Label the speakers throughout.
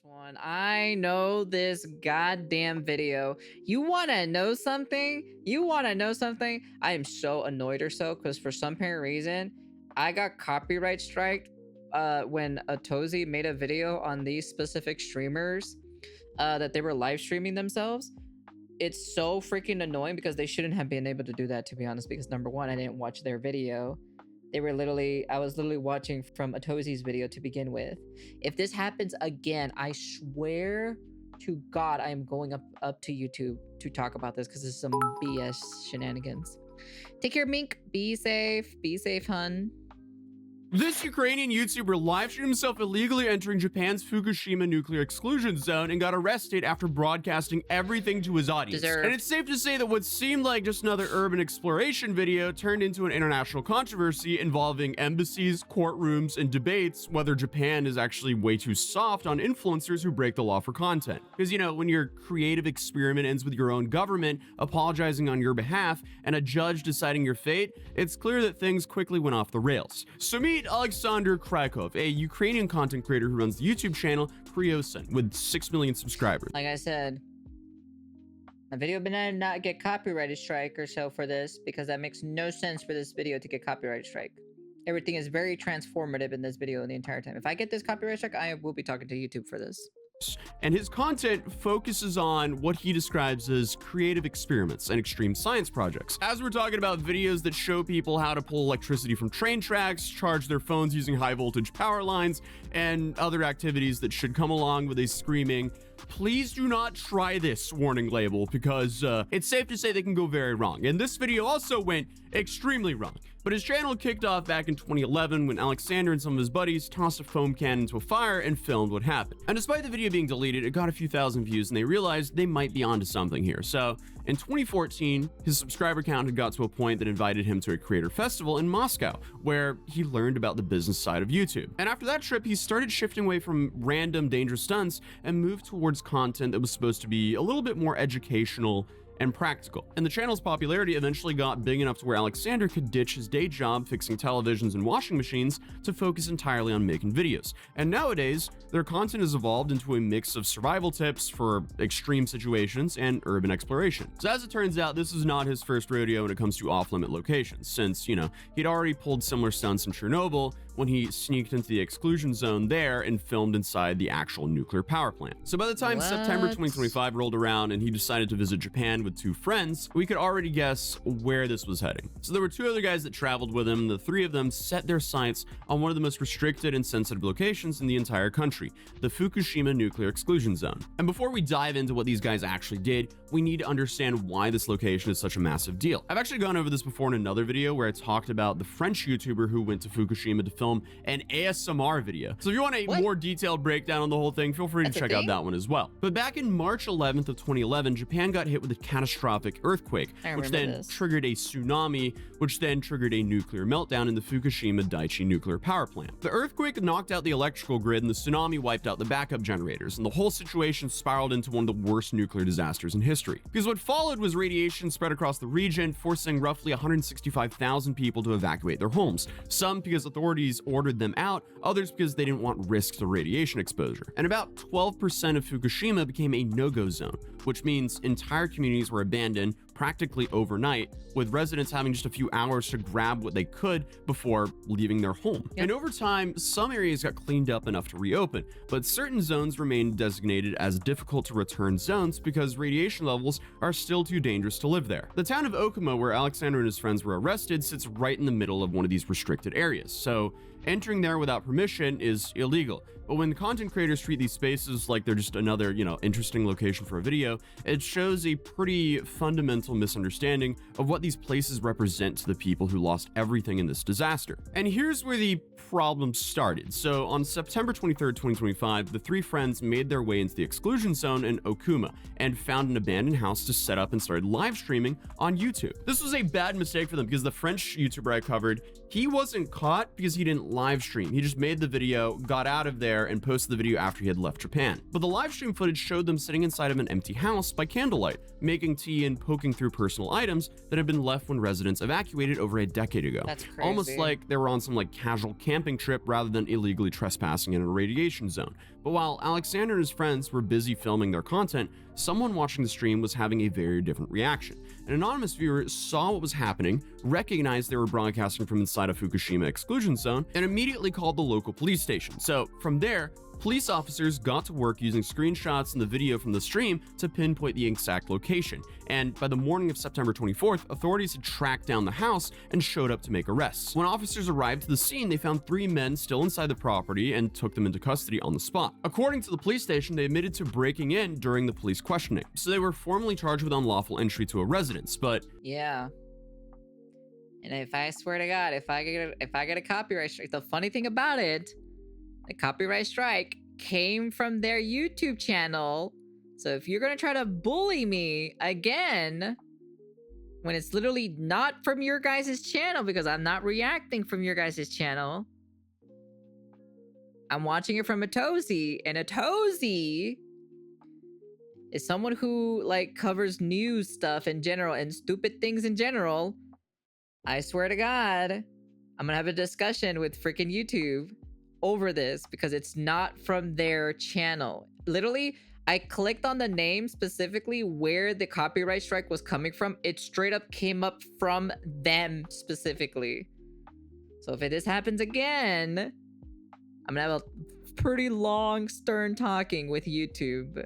Speaker 1: one. I know this goddamn video. You want to know something? You want to know something? I am so annoyed or so because for some apparent reason, I got copyright striked when Atozi made a video on these specific streamers that they were live streaming themselves. It's so freaking annoying because they shouldn't have been able to do that, to be honest, because number one, I didn't watch their video. I was literally watching from Atozi's video to begin with. If this happens again, I swear to God, I am going up to YouTube to talk about this because this is some BS shenanigans. Take care, Mink. Be safe, hun.
Speaker 2: This Ukrainian YouTuber live-streamed himself illegally entering Japan's Fukushima nuclear exclusion zone and got arrested after broadcasting everything to his audience. And it's safe to say that what seemed like just another urban exploration video turned into an international controversy involving embassies, courtrooms, and debates whether Japan is actually way too soft on influencers who break the law for content. Because, you know, when your creative experiment ends with your own government apologizing on your behalf and a judge deciding your fate, it's clear that things quickly went off the rails. So meet Alexander Krykov, a Ukrainian content creator who runs the YouTube channel Kryosin with 6 million subscribers.
Speaker 1: Like I said, my video better not get copyrighted strike or so for this, because that makes no sense for this video to get copyright strike. Everything is very transformative in this video the entire time. If I get this copyright strike, I will be talking to YouTube for this.
Speaker 2: And his content focuses on what he describes as creative experiments and extreme science projects. As we're talking about videos that show people how to pull electricity from train tracks, charge their phones using high voltage power lines, and other activities that should come along with a screaming, "Please do not try this" warning label, because it's safe to say they can go very wrong. And this video also went extremely wrong. But his channel kicked off back in 2011 when Alexander and some of his buddies tossed a foam can into a fire and filmed what happened. And despite the video being deleted, it got a few thousand views and they realized they might be onto something here. So in 2014, his subscriber count had got to a point that invited him to a creator festival in Moscow, where he learned about the business side of YouTube. And after that trip, he started shifting away from random dangerous stunts and moved towards content that was supposed to be a little bit more educational and practical. And the channel's popularity eventually got big enough to where Alexander could ditch his day job fixing televisions and washing machines to focus entirely on making videos. And nowadays, their content has evolved into a mix of survival tips for extreme situations and urban exploration. So as it turns out, this is not his first rodeo when it comes to off-limit locations, since, you know, he'd already pulled similar stunts in Chernobyl when he sneaked into the exclusion zone there and filmed inside the actual nuclear power plant. So by the time September 2025 rolled around and he decided to visit Japan with 2 friends, we could already guess where this was heading. So there were 2 other guys that traveled with him. The 3 of them set their sights on one of the most restricted and sensitive locations in the entire country, the Fukushima nuclear exclusion zone. And before we dive into what these guys actually did, we need to understand why this location is such a massive deal. I've actually gone over this before in another video where I talked about the French YouTuber who went to Fukushima to film an ASMR video. So if you want a more detailed breakdown on the whole thing, feel free to check out that one as well. But back in March 11th of 2011, Japan got hit with a catastrophic earthquake, which then triggered a tsunami, which then triggered a nuclear meltdown in the Fukushima Daiichi nuclear power plant. The earthquake knocked out the electrical grid and the tsunami wiped out the backup generators, and the whole situation spiraled into one of the worst nuclear disasters in history. Because what followed was radiation spread across the region, forcing roughly 165,000 people to evacuate their homes. Some because authorities ordered them out, others because they didn't want risk to radiation exposure. And about 12% of Fukushima became a no-go zone, which means entire communities were abandoned practically overnight, with residents having just a few hours to grab what they could before leaving their home. And over time, some areas got cleaned up enough to reopen, but certain zones remained designated as difficult to return zones because radiation levels are still too dangerous to live there. The town of Okuma, where Alexander and his friends were arrested, sits right in the middle of one of these restricted areas, so entering there without permission is illegal. But when content creators treat these spaces like they're just another, interesting location for a video, it shows a pretty fundamental misunderstanding of what these places represent to the people who lost everything in this disaster. And here's where the problem started. So on September 23rd, 2025, the 3 friends made their way into the exclusion zone in Okuma and found an abandoned house to set up and started live streaming on YouTube. This was a bad mistake for them because the French YouTuber I covered, he wasn't caught because he didn't didn't live stream. He just made the video, got out of there, and posted the video after he had left Japan. But the live stream footage showed them sitting inside of an empty house by candlelight, making tea and poking through personal items that had been left when residents evacuated over a decade ago.
Speaker 1: That's crazy.
Speaker 2: Almost like they were on some casual camping trip rather than illegally trespassing in a radiation zone. But while Alexander and his friends were busy filming their content, someone watching the stream was having a very different reaction. An anonymous viewer saw what was happening, recognized they were broadcasting from inside a Fukushima exclusion zone, and immediately called the local police station. So from there, police officers got to work using screenshots and the video from the stream to pinpoint the exact location. And by the morning of September 24th, authorities had tracked down the house and showed up to make arrests. When officers arrived to the scene, they found 3 men still inside the property and took them into custody on the spot. According to the police station, they admitted to breaking in during the police questioning. So they were formally charged with unlawful entry to a residence, but
Speaker 1: yeah. And if I swear to God, if I get a copyright strike, the funny thing about it, the copyright strike came from their YouTube channel. So if you're gonna try to bully me again, when it's literally not from your guys' channel, because I'm not reacting from your guys' channel, I'm watching it from a Tozy, and a Tozy is someone who covers news stuff in general and stupid things in general. I swear to God, I'm gonna have a discussion with freaking YouTube over this because it's not from their channel. Literally, I clicked on the name specifically where the copyright strike was coming from. It straight up came up from them specifically. So if this happens again, I'm gonna have a pretty long, stern talking with YouTube.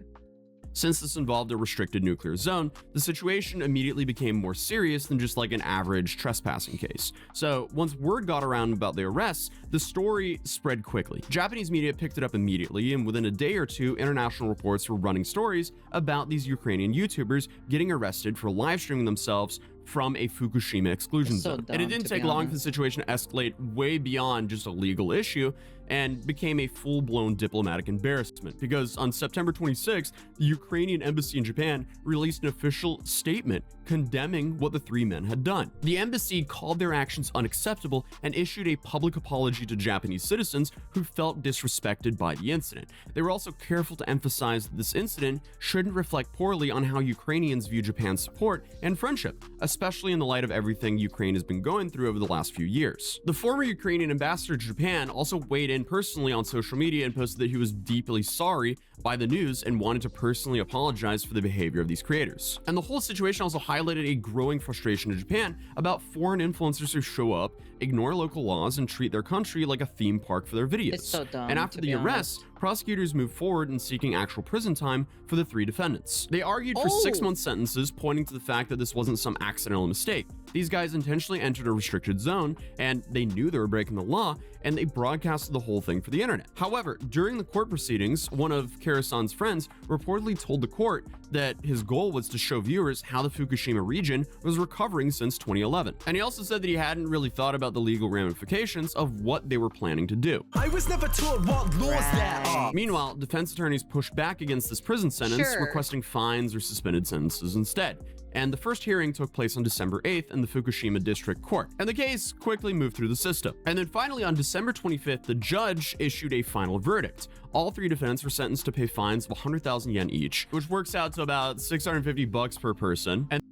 Speaker 2: since this involved a restricted nuclear zone, the situation immediately became more serious than just an average trespassing case. So once word got around about the arrests, the story spread quickly. Japanese media picked it up immediately, and within a day or two, international reports were running stories about these Ukrainian YouTubers getting arrested for live streaming themselves from a Fukushima exclusion zone. And it didn't take long for the situation to escalate way beyond just a legal issue and became a full-blown diplomatic embarrassment, because on September 26th, the Ukrainian embassy in Japan released an official statement condemning what the three men had done. The embassy called their actions unacceptable and issued a public apology to Japanese citizens who felt disrespected by the incident. They were also careful to emphasize that this incident shouldn't reflect poorly on how Ukrainians view Japan's support and friendship, especially in the light of everything Ukraine has been going through over the last few years. The former Ukrainian ambassador to Japan also weighed in personally on social media and posted that he was deeply sorry by the news and wanted to personally apologize for the behavior of these creators. And the whole situation also highlighted a growing frustration in Japan about foreign influencers who show up, ignore local laws, and treat their country like a theme park for their videos.
Speaker 1: It's so dumb,
Speaker 2: and after the arrest, prosecutors moved forward in seeking actual prison time for the three defendants. They argued for 6-month sentences, pointing to the fact that this wasn't some accidental mistake. These guys intentionally entered a restricted zone, and they knew they were breaking the law, and they broadcasted the whole thing for the internet. However, during the court proceedings, one of Karasan's friends reportedly told the court that his goal was to show viewers how the Fukushima region was recovering since 2011. And he also said that he hadn't really thought about the legal ramifications of what they were planning to do.
Speaker 3: I was never taught what laws there are.
Speaker 2: Meanwhile, defense attorneys pushed back against this prison sentence, requesting fines or suspended sentences instead. And the first hearing took place on December 8th in the Fukushima District Court, and the case quickly moved through the system. And then finally on December 25th, the judge issued a final verdict. All three defendants were sentenced to pay fines of 100,000 yen each, which works out to about $650 per person. And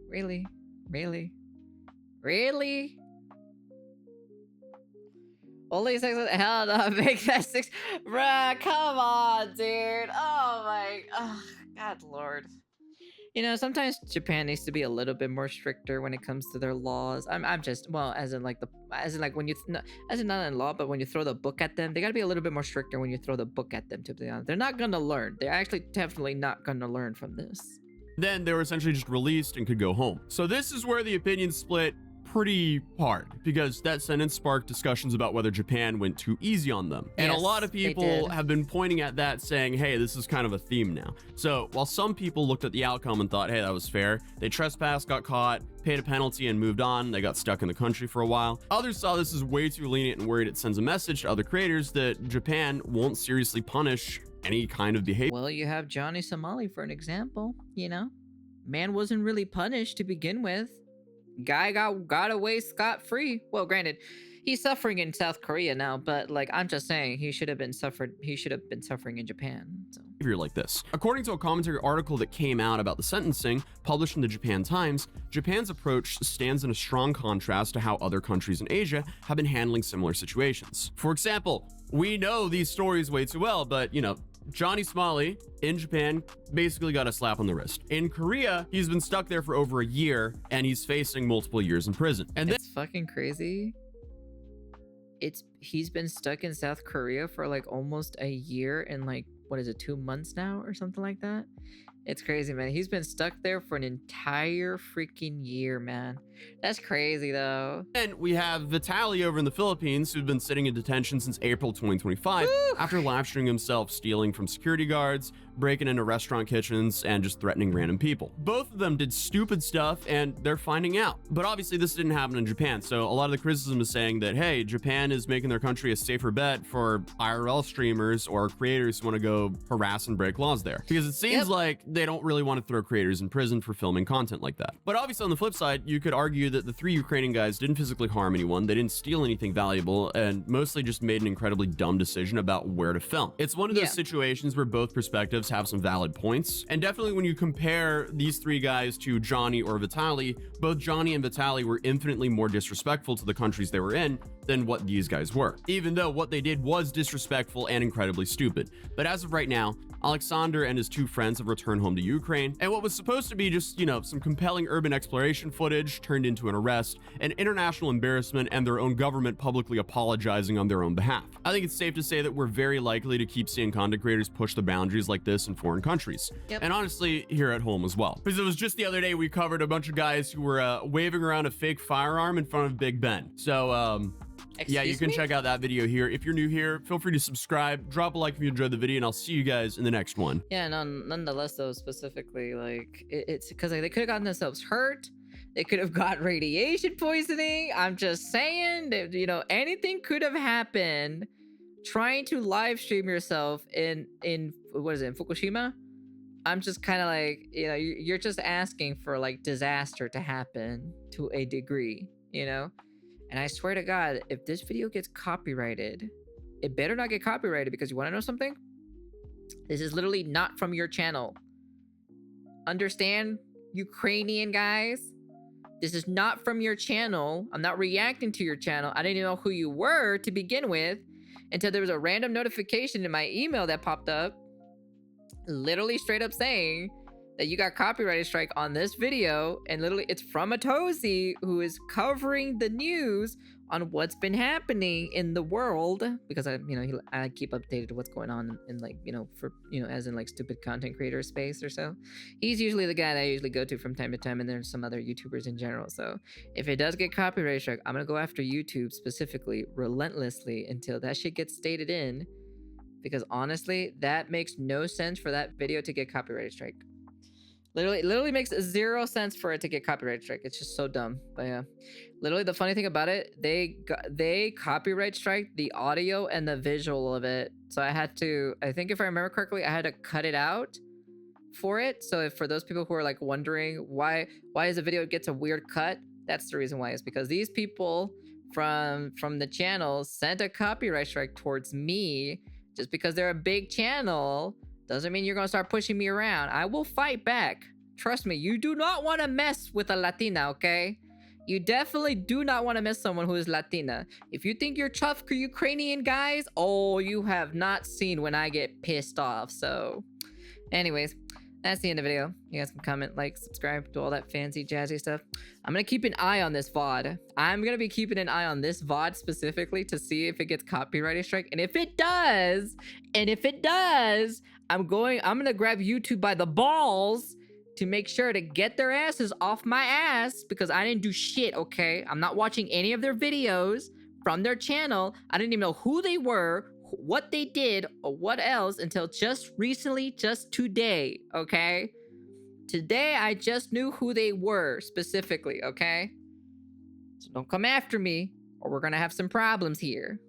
Speaker 1: Really? Only 6? Hell no, make that 6. Bruh, come on, dude. Oh, God Lord. You know, sometimes Japan needs to be a little bit more stricter when it comes to their laws. I'm just, well, as in when you, as in not in law, but when you throw the book at them, they gotta be a little bit more stricter when you throw the book at them, to be honest. They're not gonna learn. They're actually definitely not gonna learn from this.
Speaker 2: then they were essentially just released and could go home. So this is where the opinions split pretty hard, because that sentence sparked discussions about whether Japan went too easy on them. And a lot of people have been pointing at that, saying, hey, this is kind of a theme now. So while some people looked at the outcome and thought, hey, that was fair, they trespassed, got caught, paid a penalty, and moved on. They got stuck in the country for a while. Others saw this as way too lenient and worried it sends a message to other creators that Japan won't seriously punish any kind of behavior.
Speaker 1: Well, you have Johnny Somali for an example, you know? Man wasn't really punished to begin with. Guy got away scot-free. Well, granted, He's suffering in South Korea now, but like I'm just saying, he should have been suffering in Japan. So.
Speaker 2: Behavior like this. According to a commentary article that came out about the sentencing, published in the Japan Times, Japan's approach stands in a strong contrast to how other countries in Asia have been handling similar situations. For example, we know these stories way too well, but you know, Johnny Smalley in Japan basically got a slap on the wrist. In Korea, he's been stuck there for over a year and he's facing multiple years in prison. And
Speaker 1: it's fucking crazy. He's been stuck in South Korea for like almost a year and like, what is it, 2 months now or something like that? It's crazy, man. He's been stuck there for an entire freaking year, man. That's crazy, though.
Speaker 2: And we have Vitaly over in the Philippines, who's been sitting in detention since April 2025 after live streaming himself stealing from security guards, breaking into restaurant kitchens, and just threatening random people. Both of them did stupid stuff, and they're finding out. But obviously, this didn't happen in Japan, so a lot of the criticism is saying that, hey, Japan is making their country a safer bet for IRL streamers or creators who want to go harass and break laws there. Because it seems like they don't really want to throw creators in prison for filming content like that. But obviously, on the flip side, you could argue that the 3 Ukrainian guys didn't physically harm anyone, they didn't steal anything valuable, and mostly just made an incredibly dumb decision about where to film. It's one of those situations where both perspectives have some valid points, and definitely when you compare these 3 guys to Johnny or Vitaly, both Johnny and Vitaly were infinitely more disrespectful to the countries they were in than what these guys were, even though what they did was disrespectful and incredibly stupid. But as of right now, Alexander and his 2 friends have returned home to Ukraine, and what was supposed to be just, you know, some compelling urban exploration footage turned into an arrest, an international embarrassment, and their own government publicly apologizing on their own behalf. I think it's safe to say that we're very likely to keep seeing content creators push the boundaries like this in foreign countries. And honestly, here at home as well. Because it was just the other day we covered a bunch of guys who were waving around a fake firearm in front of Big Ben. So, yeah, you can check out that video here. If you're new here, feel free to subscribe, drop a like if you enjoyed the video, and I'll see you guys in the next one.
Speaker 1: Yeah, nonetheless, though, specifically, like, it's because like, they could have gotten themselves hurt. They could have got radiation poisoning. I'm just saying that, you know, anything could have happened trying to live stream yourself in what is it, in Fukushima? I'm just kind of like, you know, you're just asking for like disaster to happen to a degree, you know? And I swear to God, if this video gets copyrighted, it better not get copyrighted, because you want to know something? This is literally not from your channel. Understand, Ukrainian guys? This is not from your channel. I'm not reacting to your channel. I didn't even know who you were to begin with until there was a random notification in my email that popped up, literally straight up saying that you got copyright strike on this video, and literally it's from a Tozy who is covering the news on what's been happening in the world, because I keep updated to what's going on in like, you know, for, you know, as in like stupid content creator space or so. He's usually the guy that I usually go to from time to time, and there's some other YouTubers in general. So if it does get copyright strike, I'm gonna go after YouTube specifically relentlessly until that shit gets stated in, because honestly, that makes no sense for that video to get copyright strike. Literally makes 0 sense for it to get copyright strike. It's just so dumb. But yeah, literally the funny thing about it, they copyright strike the audio and the visual of it. So I had to, I think if I remember correctly, I had to cut it out for it. So if, for those people who are like wondering why is the video gets a weird cut, that's the reason why. It's because these people from the channel sent a copyright strike towards me. Just because they're a big channel doesn't mean you're gonna start pushing me around. I will fight back. Trust me, you do not want to mess with a Latina, okay? You definitely do not want to mess someone who is Latina. If you think you're tough Ukrainian guys, oh, you have not seen when I get pissed off. So, anyways, that's the end of the video. You guys can comment, like, subscribe, do all that fancy, jazzy stuff. I'm gonna keep an eye on this VOD. I'm gonna be keeping an eye on this VOD specifically to see if it gets copyright strike. And if it does, I'm gonna grab YouTube by the balls to make sure to get their asses off my ass, because I didn't do shit, okay? I'm not watching any of their videos from their channel. I didn't even know who they were, what they did, or what else until just recently, just today, okay? Today, I just knew who they were specifically, okay? So don't come after me, or we're gonna have some problems here.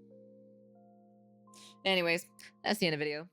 Speaker 1: Anyways, that's the end of the video.